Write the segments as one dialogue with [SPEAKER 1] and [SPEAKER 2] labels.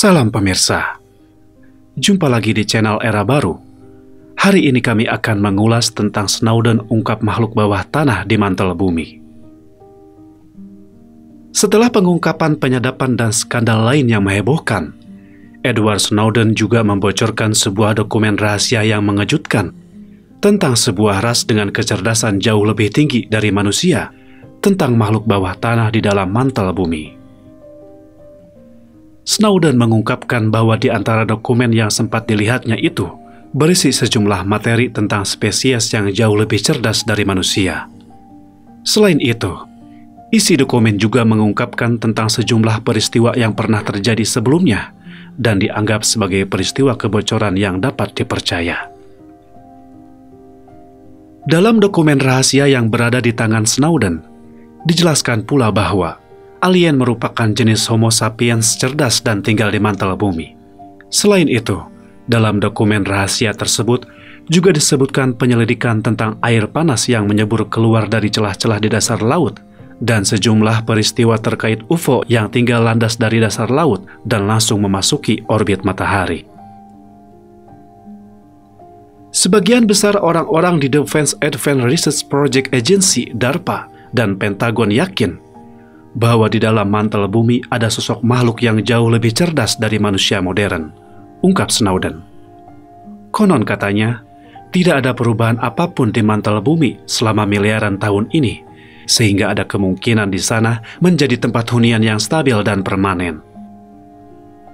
[SPEAKER 1] Salam pemirsa, jumpa lagi di channel Era Baru. Hari ini kami akan mengulas tentang Snowden ungkap makhluk bawah tanah di mantel bumi. Setelah pengungkapan penyadapan dan skandal lain yang menghebohkan, Edward Snowden juga membocorkan sebuah dokumen rahasia yang mengejutkan tentang sebuah ras dengan kecerdasan jauh lebih tinggi dari manusia tentang makhluk bawah tanah di dalam mantel bumi. Snowden mengungkapkan bahwa di antara dokumen yang sempat dilihatnya itu berisi sejumlah materi tentang spesies yang jauh lebih cerdas dari manusia. Selain itu, isi dokumen juga mengungkapkan tentang sejumlah peristiwa yang pernah terjadi sebelumnya dan dianggap sebagai peristiwa kebocoran yang dapat dipercaya. Dalam dokumen rahasia yang berada di tangan Snowden, dijelaskan pula bahwa alien merupakan jenis Homo sapiens cerdas dan tinggal di mantel bumi. Selain itu, dalam dokumen rahasia tersebut juga disebutkan penyelidikan tentang air panas yang menyembur keluar dari celah-celah di dasar laut dan sejumlah peristiwa terkait UFO yang tinggal landas dari dasar laut dan langsung memasuki orbit matahari. Sebagian besar orang-orang di Defense Advanced Research Project Agency (DARPA) dan Pentagon yakin bahwa di dalam mantel bumi ada sosok makhluk yang jauh lebih cerdas dari manusia modern, ungkap Snowden. Konon katanya, tidak ada perubahan apapun di mantel bumi selama miliaran tahun ini, sehingga ada kemungkinan di sana menjadi tempat hunian yang stabil dan permanen.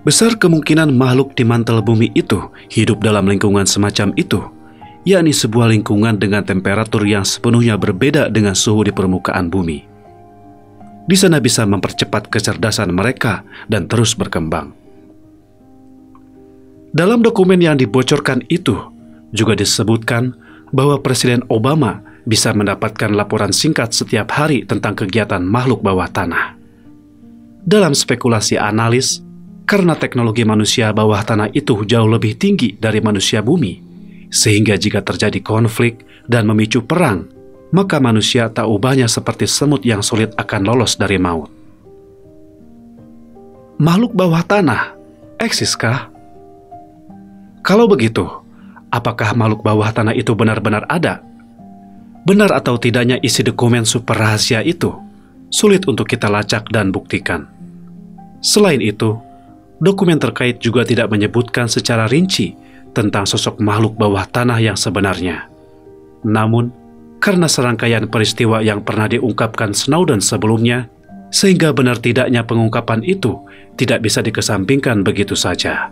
[SPEAKER 1] Besar kemungkinan makhluk di mantel bumi itu hidup dalam lingkungan semacam itu, yakni sebuah lingkungan dengan temperatur yang sepenuhnya berbeda dengan suhu di permukaan bumi. Di sana bisa mempercepat kecerdasan mereka dan terus berkembang. Dalam dokumen yang dibocorkan itu juga disebutkan bahwa Presiden Obama bisa mendapatkan laporan singkat setiap hari tentang kegiatan makhluk bawah tanah. Dalam spekulasi analis, karena teknologi manusia bawah tanah itu jauh lebih tinggi dari manusia bumi, sehingga jika terjadi konflik dan memicu perang, maka manusia tak ubahnya seperti semut yang sulit akan lolos dari maut. Makhluk bawah tanah, eksiskah? Kalau begitu, apakah makhluk bawah tanah itu benar-benar ada? Benar atau tidaknya isi dokumen super rahasia itu sulit untuk kita lacak dan buktikan. Selain itu, dokumen terkait juga tidak menyebutkan secara rinci tentang sosok makhluk bawah tanah yang sebenarnya. Namun, karena serangkaian peristiwa yang pernah diungkapkan Snowden sebelumnya, sehingga benar tidaknya pengungkapan itu tidak bisa dikesampingkan begitu saja.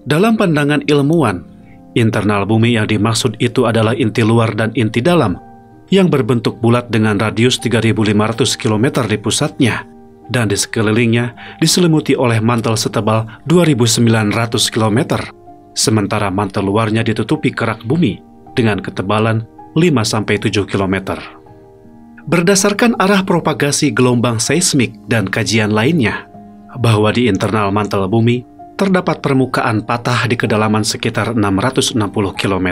[SPEAKER 1] Dalam pandangan ilmuwan, internal bumi yang dimaksud itu adalah inti luar dan inti dalam yang berbentuk bulat dengan radius 3.500 km di pusatnya dan di sekelilingnya diselimuti oleh mantel setebal 2.900 km, sementara mantel luarnya ditutupi kerak bumi dengan ketebalan 5-7 km. Berdasarkan arah propagasi gelombang seismik dan kajian lainnya, bahwa di internal mantel bumi terdapat permukaan patah di kedalaman sekitar 660 km.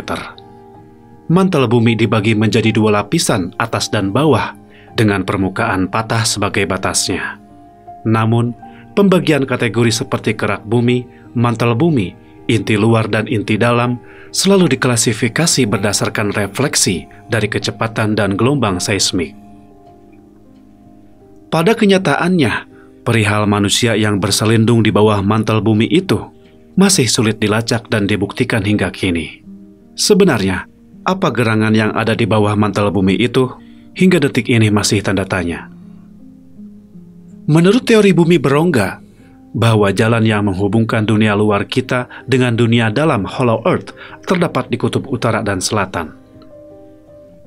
[SPEAKER 1] Mantel bumi dibagi menjadi dua lapisan atas dan bawah dengan permukaan patah sebagai batasnya. Namun, pembagian kategori seperti kerak bumi, mantel bumi, inti luar dan inti dalam selalu diklasifikasi berdasarkan refleksi dari kecepatan dan gelombang seismik. Pada kenyataannya, perihal manusia yang berselindung di bawah mantel bumi itu masih sulit dilacak dan dibuktikan hingga kini. Sebenarnya, apa gerangan yang ada di bawah mantel bumi itu hingga detik ini masih tanda tanya. Menurut teori bumi berongga, bahwa jalan yang menghubungkan dunia luar kita dengan dunia dalam Hollow Earth terdapat di kutub utara dan selatan.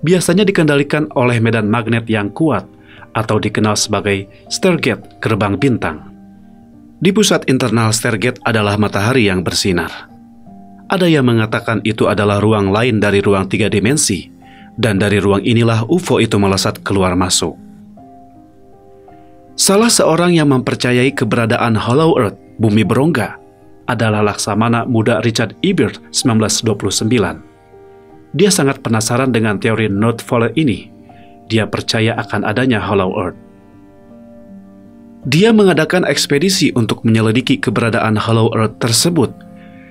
[SPEAKER 1] Biasanya dikendalikan oleh medan magnet yang kuat atau dikenal sebagai Stargate gerbang bintang. Di pusat internal Stargate adalah matahari yang bersinar. Ada yang mengatakan itu adalah ruang lain dari ruang 3 dimensi, dan dari ruang inilah UFO itu melesat keluar masuk. Salah seorang yang mempercayai keberadaan Hollow Earth, bumi berongga, adalah laksamana muda Richard Ebert 1929. Dia sangat penasaran dengan teori North Pole ini. Dia percaya akan adanya Hollow Earth. Dia mengadakan ekspedisi untuk menyelidiki keberadaan Hollow Earth tersebut.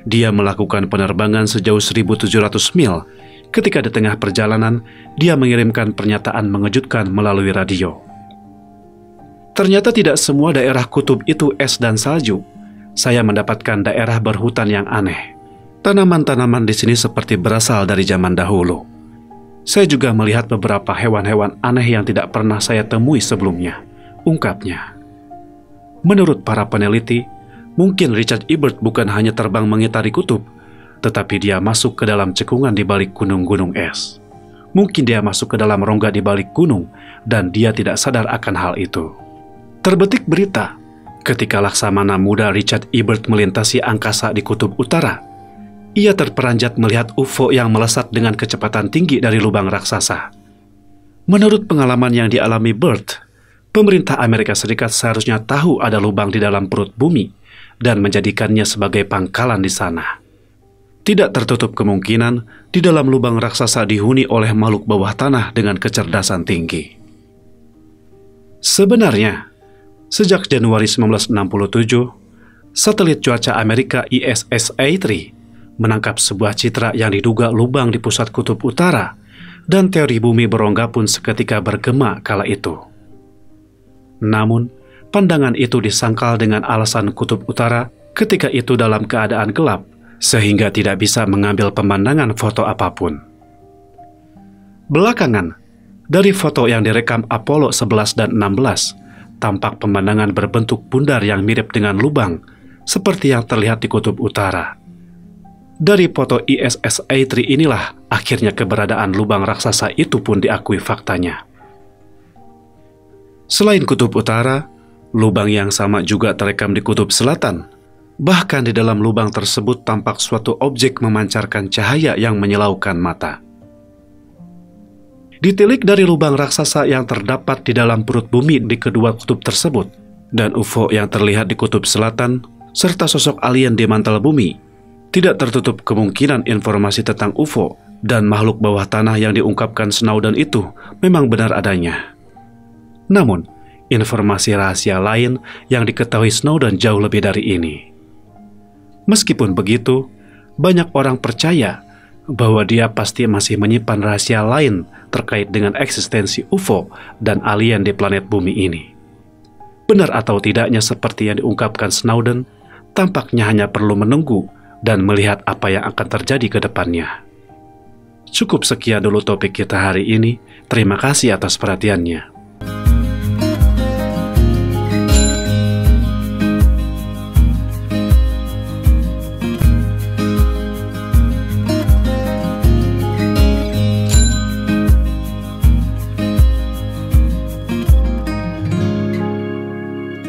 [SPEAKER 1] Dia melakukan penerbangan sejauh 1.700 mil. Ketika di tengah perjalanan, dia mengirimkan pernyataan mengejutkan melalui radio. Ternyata tidak semua daerah kutub itu es dan salju. Saya mendapatkan daerah berhutan yang aneh. Tanaman-tanaman di sini seperti berasal dari zaman dahulu. Saya juga melihat beberapa hewan-hewan aneh yang tidak pernah saya temui sebelumnya, ungkapnya. Menurut para peneliti, mungkin Richard Ebert bukan hanya terbang mengitari kutub, tetapi dia masuk ke dalam cekungan di balik gunung-gunung es. Mungkin dia masuk ke dalam rongga di balik gunung, dan dia tidak sadar akan hal itu. Terbetik berita, ketika laksamana muda Richard Ebert melintasi angkasa di kutub utara, ia terperanjat melihat UFO yang melesat dengan kecepatan tinggi dari lubang raksasa. Menurut pengalaman yang dialami Bert, pemerintah Amerika Serikat seharusnya tahu ada lubang di dalam perut bumi dan menjadikannya sebagai pangkalan di sana. Tidak tertutup kemungkinan di dalam lubang raksasa dihuni oleh makhluk bawah tanah dengan kecerdasan tinggi. Sebenarnya, sejak Januari 1967, satelit cuaca Amerika ISS-A3 menangkap sebuah citra yang diduga lubang di pusat kutub utara, dan teori bumi berongga pun seketika bergema kala itu. Namun, pandangan itu disangkal dengan alasan kutub utara ketika itu dalam keadaan gelap, sehingga tidak bisa mengambil pemandangan foto apapun. Belakangan, dari foto yang direkam Apollo 11 dan 16, tampak pemandangan berbentuk bundar yang mirip dengan lubang, seperti yang terlihat di kutub utara. Dari foto ISS-A3 inilah akhirnya keberadaan lubang raksasa itu pun diakui faktanya. Selain kutub utara, lubang yang sama juga terekam di kutub selatan. Bahkan di dalam lubang tersebut tampak suatu objek memancarkan cahaya yang menyilaukan mata. Ditilik dari lubang raksasa yang terdapat di dalam perut bumi di kedua kutub tersebut, dan UFO yang terlihat di kutub selatan, serta sosok alien di mantel bumi, tidak tertutup kemungkinan informasi tentang UFO dan makhluk bawah tanah yang diungkapkan Snowden itu memang benar adanya. Namun, informasi rahasia lain yang diketahui Snowden jauh lebih dari ini. Meskipun begitu, banyak orang percaya bahwa dia pasti masih menyimpan rahasia lain terkait dengan eksistensi UFO dan alien di planet bumi ini. Benar atau tidaknya seperti yang diungkapkan Snowden, tampaknya hanya perlu menunggu dan melihat apa yang akan terjadi ke depannya. Cukup sekian dulu topik kita hari ini. Terima kasih atas perhatiannya.